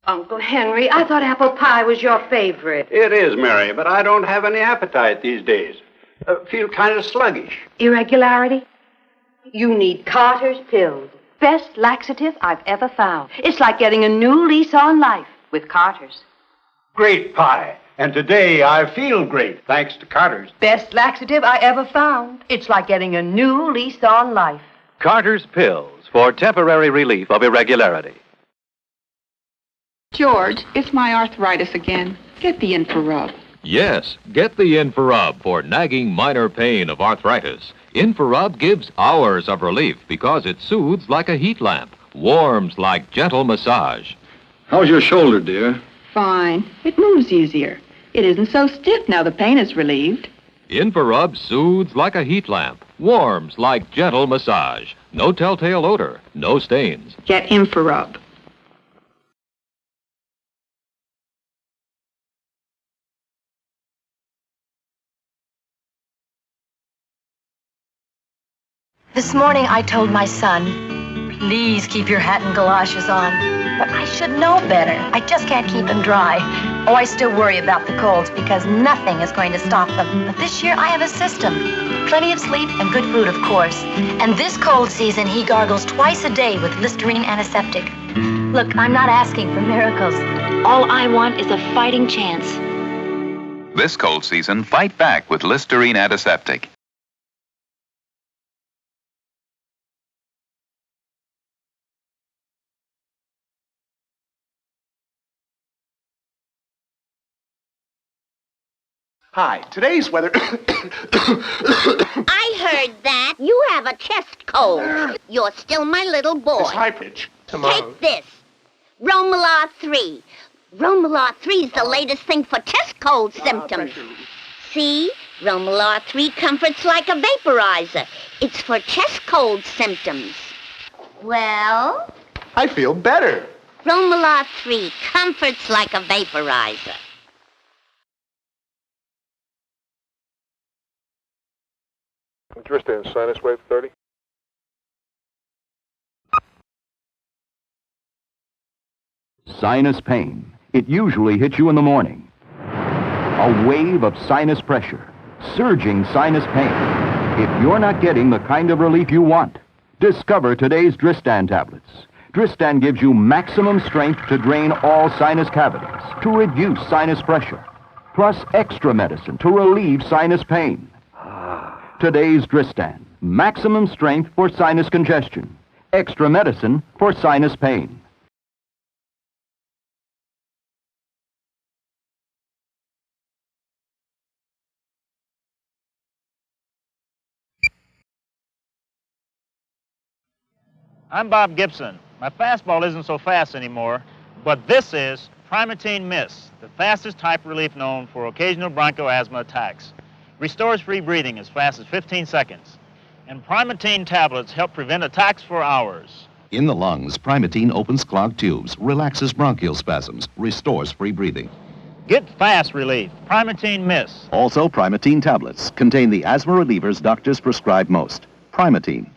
Uncle Henry, I thought apple pie was your favorite. It is, Mary, but I don't have any appetite these days. Feel kind of sluggish. Irregularity? You need Carter's pills. Best laxative I've ever found. It's like getting a new lease on life with Carter's. Great pie. And today I feel great, thanks to Carter's. Best laxative I ever found. It's like getting a new lease on life. Carter's pills for temporary relief of irregularity. George, it's my arthritis again. Get the InfraRUB. Yes, get the InfraRUB for nagging minor pain of arthritis. InfraRUB gives hours of relief because it soothes like a heat lamp, warms like gentle massage. How's your shoulder, dear? Fine. It moves easier. It isn't so stiff now the pain is relieved. InfraRUB soothes like a heat lamp, warms like gentle massage. No telltale odor, no stains. Get InfraRUB. This morning I told my son, please keep your hat and galoshes on. But I should know better. I just can't keep them dry. Oh, I still worry about the colds because nothing is going to stop them. But this year I have a system. Plenty of sleep and good food, of course. And this cold season, he gargles twice a day with Listerine antiseptic. Look, I'm not asking for miracles. All I want is a fighting chance. This cold season, fight back with Listerine antiseptic. Hi, today's weather... I heard that. You have a chest cold. You're still my little boy. It's high pitch. Take this. Romilar 3. Romilar 3 is the latest thing for chest cold symptoms. See? Romilar 3 comforts like a vaporizer. It's for chest cold symptoms. Well? I feel better. Romilar 3 comforts like a vaporizer. Dristan, Sinus wave 30. Sinus pain. It usually hits you in the morning. A wave of sinus pressure. Surging sinus pain. If you're not getting the kind of relief you want, discover today's Dristan tablets. Dristan gives you maximum strength to drain all sinus cavities, to reduce sinus pressure, plus extra medicine to relieve sinus pain. Today's Dristan. Maximum strength for sinus congestion. Extra medicine for sinus pain. I'm Bob Gibson. My fastball isn't so fast anymore, but this is Primatene Mist, the fastest type relief known for occasional bronchoasthma attacks. Restores free breathing as fast as 15 seconds. And Primatene tablets help prevent attacks for hours. In the lungs, Primatene opens clogged tubes, relaxes bronchial spasms, restores free breathing. Get fast relief. Primatene Mist. Also, Primatene tablets contain the asthma relievers doctors prescribe most. Primatene.